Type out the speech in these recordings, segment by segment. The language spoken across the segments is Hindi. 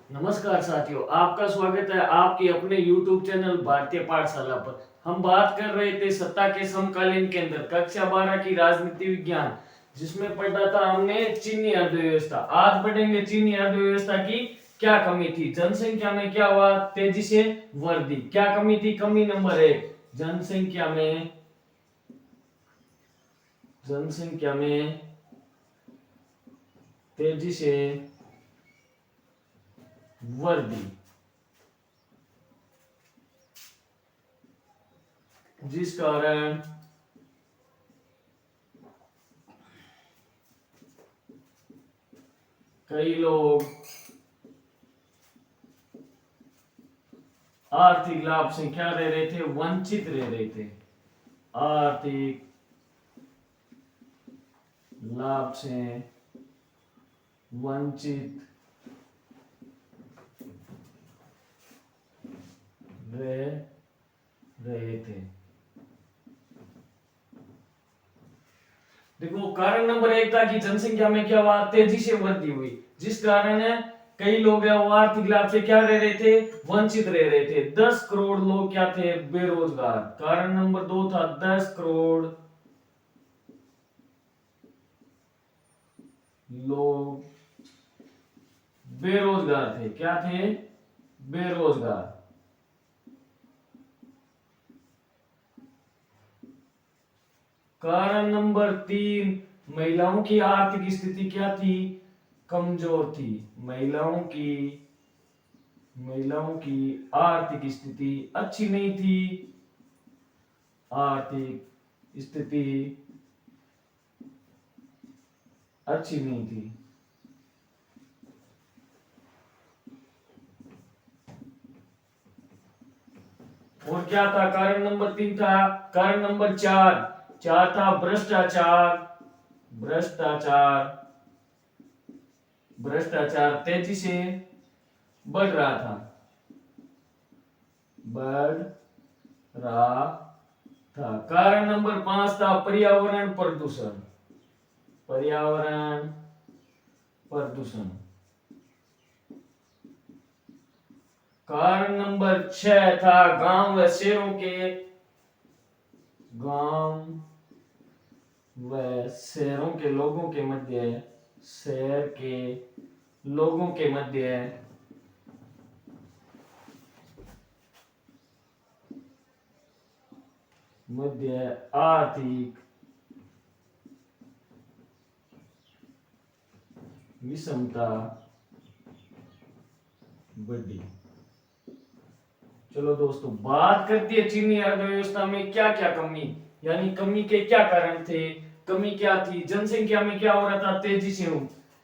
नमस्कार साथियों, आपका स्वागत है आपके अपने YouTube चैनल भारतीय पाठशाला पर। हम बात कर रहे थे सत्ता के समकालीन के अंदर कक्षा 12 की राजनीति विज्ञान, जिसमें पढ़ा था हमने चीनी अर्थव्यवस्था। आज पढ़ेंगे चीनी अर्थव्यवस्था की क्या कमी थी, जनसंख्या में क्या हुआ, तेजी से वृद्धि। क्या कमी थी? कमी नंबर 1, जनसंख्या में तेजी से वृद्धि, जिस कारण कई लोग आर्थिक लाभ से क्या रह रहे थे? वंचित रह रहे थे। आर्थिक लाभ से वंचित रह रहे थे। देखो, कारण नंबर 1 था कि जनसंख्या में क्या हुआ? तेजी से वृद्धि हुई, जिस कारण कई लोग हैं वो आर्थिक लाभ से क्या रह रहे थे? वंचित रह रहे थे। 10 करोड़ लोग क्या थे? बेरोजगार। कारण नंबर 2 था 10 करोड़ लोग बेरोजगार थे। क्या थे? बेरोजगार। कारण नंबर 3, महिलाओं की आर्थिक स्थिति क्या थी? कमजोर थी। महिलाओं की आर्थिक स्थिति अच्छी नहीं थी। आर्थिक स्थिति अच्छी नहीं थी। और क्या था? कारण नंबर 3 था। कारण नंबर 4 था भ्रष्टाचार। भ्रष्टाचार भ्रष्टाचार तेजी से बढ़ रहा था। बढ़ रहा था। कारण नंबर 5 था पर्यावरण प्रदूषण। पर्यावरण प्रदूषण। कारण नंबर 6 था गांव व शहरों के लोगों के मध्य शहर के लोगों के मध्य आर्थिक विषमता बढ़ी। चलो दोस्तों, बात करती है चीनी अर्थव्यवस्था में क्या क्या कमी, यानी कमी के क्या कारण थे। कमी क्या थी? जनसंख्या में क्या हो रहा था? तेजी से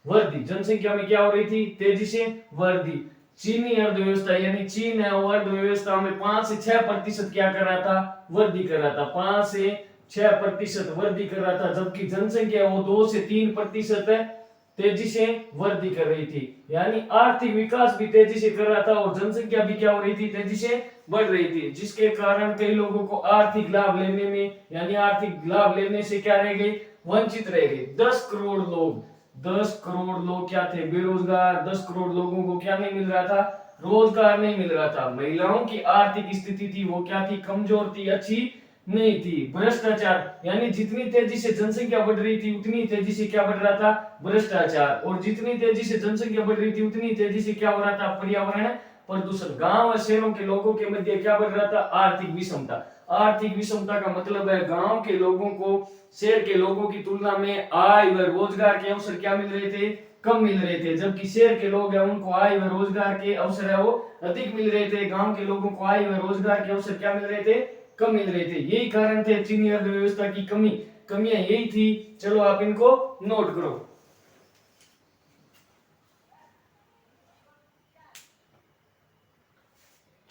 वृद्धि। जनसंख्या में क्या हो रही थी? तेजी से वृद्धि। चीनी अर्थव्यवस्था यानी चीन है वो अर्थव्यवस्था में 5 से 6% क्या कर रहा था? वृद्धि कर रहा था। 5 से 6% वृद्धि कर रहा था, जबकि जनसंख्या वो 2 से 3% तेजी से वृद्धि कर रही थी। यानी आर्थिक विकास भी तेजी से कर रहा था और जनसंख्या भी क्या हो रही थी? तेजी से बढ़ रही थी, जिसके कारण कई लोगों को आर्थिक लाभ लेने में यानी आर्थिक लाभ लेने से क्या रह गई? वंचित रह गई। 10 करोड़ लोग क्या थे? बेरोजगार। 10 करोड़ लोगों को क्या नहीं मिल रहा था? रोजगार नहीं मिल रहा था। महिलाओं की आर्थिक स्थिति थी वो क्या थी? कमजोर थी, अच्छी नहीं थी। भ्रष्टाचार यानी जितनी तेजी से जनसंख्या बढ़ रही थी उतनी तेजी से क्या बढ़ रहा था? भ्रष्टाचार। और जितनी तेजी से जनसंख्या बढ़ रही थी उतनी तेजी से क्या हो रहा था? पर्यावरण प्रदूषण। गांव और शहरों के लोगों के मध्य क्या बढ़ रहा था? आर्थिक विषमता। आर्थिक विषमता का मतलब है गांव के लोगों को शहर के लोगों की तुलना में आय व रोजगार के अवसर क्या मिल रहे थे? कम मिल रहे थे। जबकि शहर के लोग हैं उनको आय व रोजगार के अवसर है वो अधिक मिल रहे थे। गांव के लोगों को आय व रोजगार के अवसर क्या मिल रहे थे? कम मिल रहे थे। यही कारण थे चीनी अर्थव्यवस्था की कमियां यही थी। चलो आप इनको नोट करो।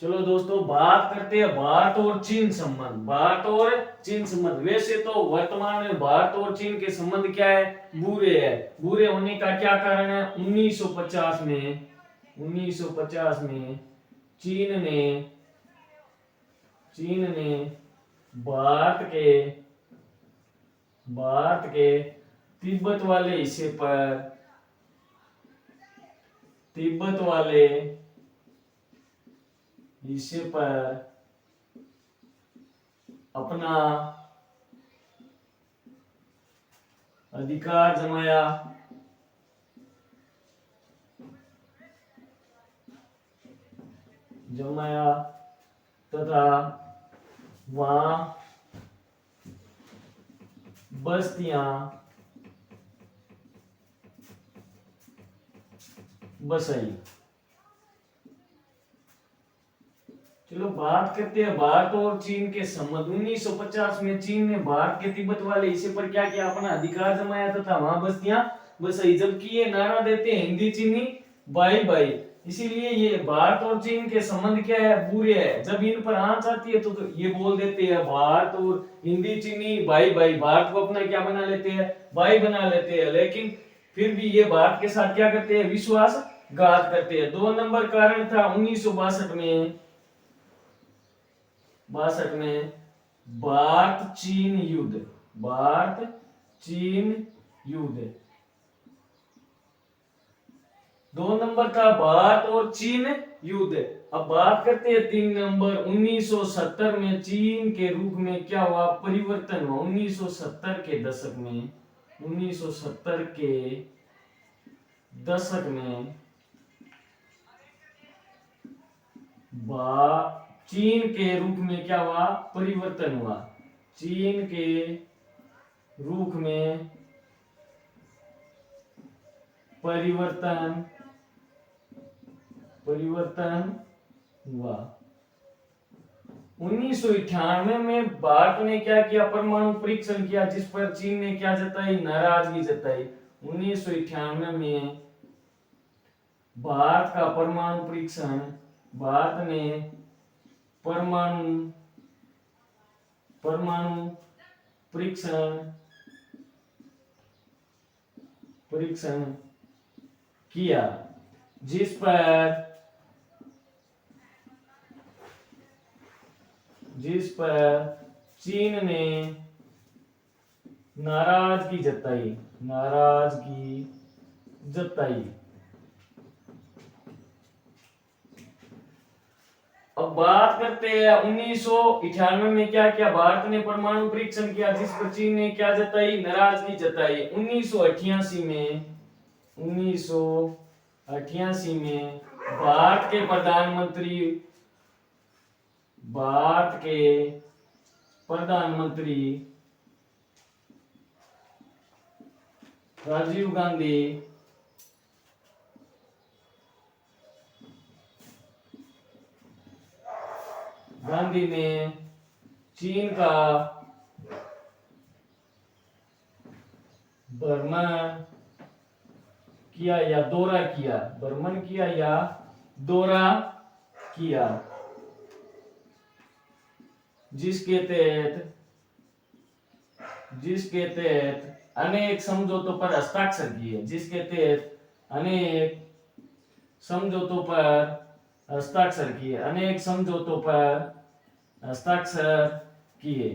चलो दोस्तों, बात करते हैं भारत और चीन संबंध। भारत और चीन संबंध। वैसे तो वर्तमान में भारत और चीन के संबंध क्या है? बुरे है। बुरे होने का क्या कारण है? 1950 में चीन ने भारत के तिब्बत वाले हिस्से पर तिब्बत वाले हिस्से पर अपना अधिकार जमाया तथा वहां बस्तियां बसाई। चलो बात करते हैं भारत और चीन के संबंध। 1950 में चीन ने भारत के तिब्बत वाले हिस्से पर क्या किया, अपना अधिकार जमाया तथा वहां बस्तियां बसाई। जबकि ये नारा देते हैं हिंदी चीनी भाई भाई, इसीलिए ये भारत और चीन के संबंध क्या है, बुरे है। जब इन पर आंच आती है तो ये बोल देते हैं भारत और हिंदी चीनी भाई भाई, भारत को अपना क्या बना लेते हैं, भाई बना लेते हैं। लेकिन फिर भी ये भारत के साथ क्या करते हैं, विश्वासघात करते हैं। 2 नंबर कारण था 1962 में भारत चीन युद्ध। 2 नंबर था भारत और चीन युद्ध। अब बात करते हैं 3 नंबर। 1970 में चीन के रूप में क्या हुआ, परिवर्तन हुआ। 1970 के दशक में चीन के रूप में क्या हुआ, परिवर्तन हुआ। चीन के रूप में परिवर्तन हुआ। 1998 में भारत ने क्या किया, परमाणु परीक्षण किया, जिस पर चीन ने क्या जताई, नाराजगी जताई। 1998 में भारत का परमाणु परीक्षण, भारत ने परमाणु परीक्षण किया, जिस पर चीन ने नाराजगी जताई। अब बात करते हैं 1998 में क्या किया, भारत ने परमाणु परीक्षण किया, जिस पर चीन ने क्या जताई, नाराजगी जताई। 1988 में भारत के प्रधानमंत्री राजीव गांधी ने चीन का भ्रमण किया या दौरा किया, जिसके तहत अनेक समझौतों पर हस्ताक्षर किए।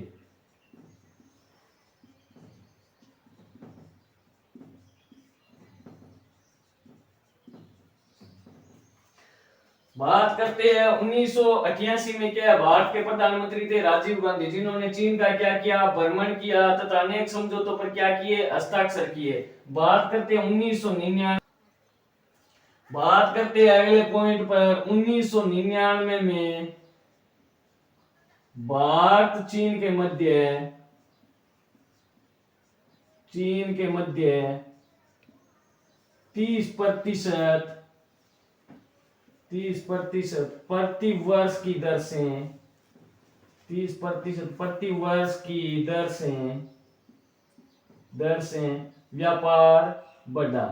बात करते हैं 1988 में क्या, भारत के प्रधानमंत्री थे राजीव गांधी, जिन्होंने चीन का क्या किया, भ्रमण किया तथा अनेक समझौतों पर क्या किए, हस्ताक्षर किए। बात करते हैं 1999, बात करते हैं अगले पॉइंट पर। 1999 में भारत चीन के मध्य 30% प्रति वर्ष की दर से व्यापार बढ़ा।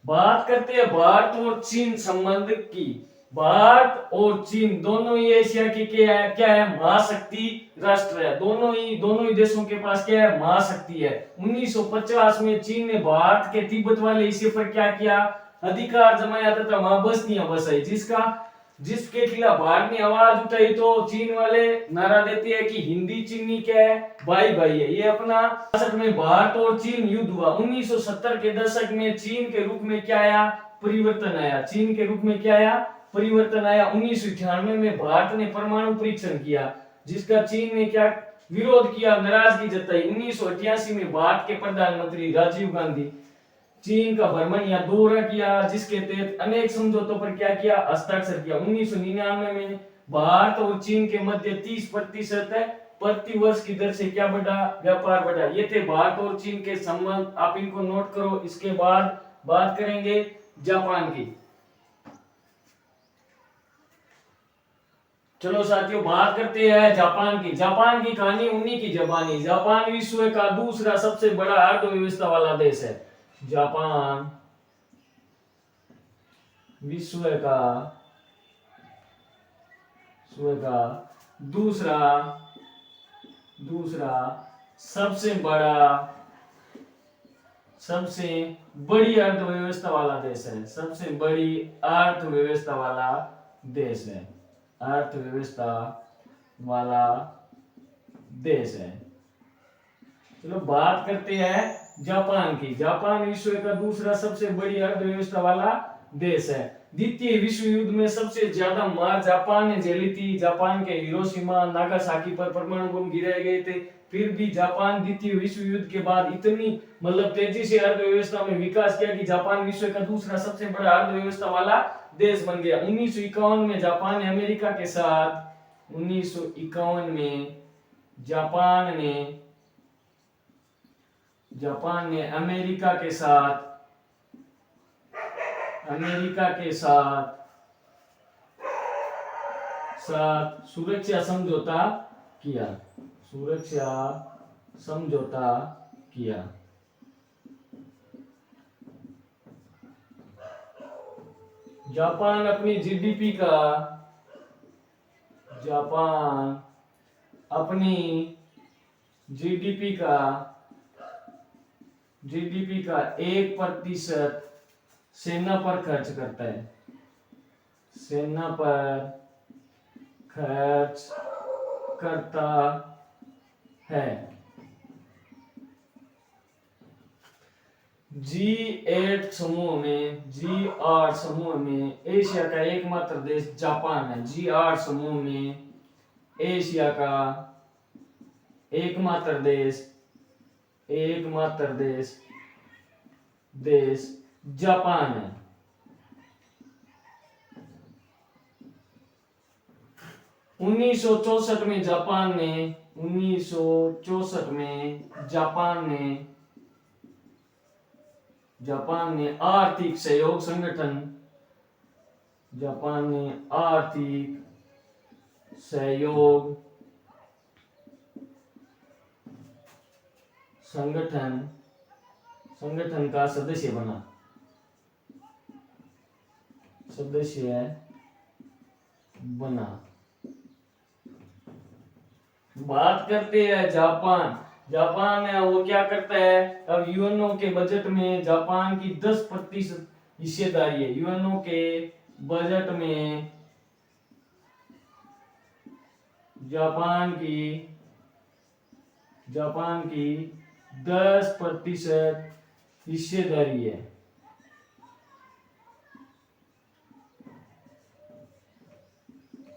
बात करते हैं भारत और चीन संबंध की। भारत और चीन दोनों ही एशिया के क्या है, महाशक्ति राष्ट्र है। दोनों ही देशों के पास क्या है, महाशक्ति है। 1950 में चीन ने भारत के तिब्बत वाले हिस्से पर क्या किया, अधिकार जमाया तथा वहां बस्तियां बसाई, जिसका जिसके खिलाफ भारत ने आवाज उठाई तो चीन वाले नारा देते हैं कि हिंदी चीनी क्या है, भाई भाई है। ये अपना दशक में भारत और चीन युद्ध हुआ। 1970 के दशक में चीन के रूप में क्या आया, परिवर्तन आया। चीन के रूप में क्या आया, परिवर्तन आया। 1998 में भारत ने परमाणु परीक्षण किया, जिसका चीन ने क्या विरोध किया, नाराजगी जताई। 1988 में भारत के प्रधानमंत्री राजीव गांधी चीन का भ्रमण या दौरा किया, जिसके तहत अनेक समझौतों पर क्या किया, हस्ताक्षर किया। 1999 में भारत और चीन के मध्य 30% प्रति वर्ष की दर से क्या बढ़ा, व्यापार बढ़ा। ये थे भारत और चीन के संबंध, आप इनको नोट करो। इसके बाद बात करेंगे जापान की। चलो साथियों, बात करते हैं जापान की। जापान की कहानी उन्हीं की जबानी। जापान विश्व का दूसरा सबसे बड़ा अर्थव्यवस्था वाला देश है। जापान विश्व का दूसरा सबसे बड़ी अर्थव्यवस्था वाला देश है। सबसे बड़ी अर्थव्यवस्था वाला देश है। अर्थव्यवस्था वाला देश है। चलो बात करते हैं जापान की। जापान विश्व का दूसरा सबसे बड़ी अर्थव्यवस्था वाला देश है। द्वितीय विश्व युद्ध में सबसे ज्यादा मार जापान ने झेली थी। जापान के हिरोशिमा नागासाकी पर परमाणु बम गिराए गए थे। फिर भी जापान द्वितीय विश्व युद्ध के बाद इतनी तेजी से अर्थव्यवस्था में विकास किया कि जापान विश्व का दूसरा सबसे बड़ा अर्थव्यवस्था वाला देश बन गया। 1951 में जापान ने अमेरिका के साथ 1951 में जापान ने अमेरिका के साथ सुरक्षा समझौता किया। जापान अपनी जीडीपी का 1% सेना पर खर्च करता है। सेना पर खर्च करता है। G8 समूह में एशिया का एकमात्र देश जापान है। G8 समूह में एशिया का एकमात्र देश जापान है। 1964 में जापान ने आर्थिक सहयोग संगठन का सदस्य बना। बात करते हैं जापान है वो क्या करता है। अब यूएनओ के बजट में जापान की 10% हिस्सेदारी है। यूएनओ के बजट में जापान की 10% हिस्सेदारी है।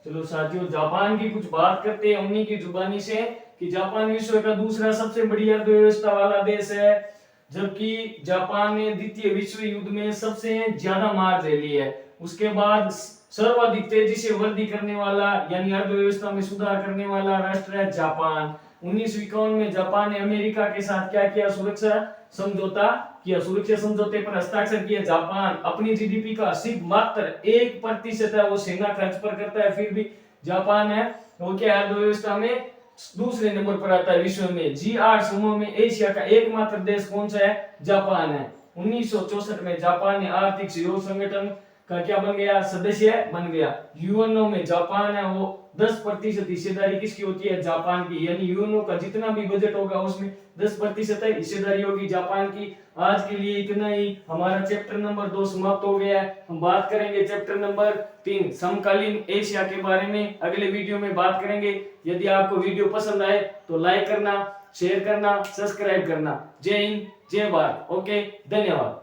चलो साथियों, जापान की कुछ बात करते हैं उन्हीं की जुबानी से कि जापान विश्व का दूसरा सबसे बड़ी अर्थव्यवस्था वाला देश है, जबकि जापान ने द्वितीय विश्व युद्ध में सबसे ज्यादा मार झेली है। उसके बाद सर्वाधिक तेजी से वृद्धि करने वाला यानी अर्थव्यवस्था में सुधार करने वाला राष्ट्र है जापान। 1951 में जापान ने अमेरिका के साथ क्या किया, सुरक्षा समझौते पर हस्ताक्षर किया। जापान अपनी जीडीपी का सिर्फ मात्र 1% है वो सेना खर्च पर करता है, फिर भी जापान है वो क्या अर्थव्यवस्था में दूसरे नंबर पर आता है विश्व में। G8 समूह में एशिया का एकमात्र देश कौन सा है, जापान है। 1964 में जापान ने आर्थिक सहयोग संगठन का क्या बन गया, सदस्य बन गया। यूएनओ में जापान है वो 10% हिस्सेदारी किसकी होती है, जापान की। यानी यूएनओ का जितना भी बजट होगा उसमें 10% हिस्सेदारी होगी जापान की। आज के लिए इतना ही, हमारा चैप्टर नंबर 2 समाप्त हो गया है। हम बात करेंगे चैप्टर नंबर 3 समकालीन एशिया के बारे में, अगले वीडियो में बात करेंगे। यदि आपको वीडियो पसंद आए तो लाइक करना, शेयर करना, सब्सक्राइब करना। जय हिंद, जय भारत। ओके, धन्यवाद।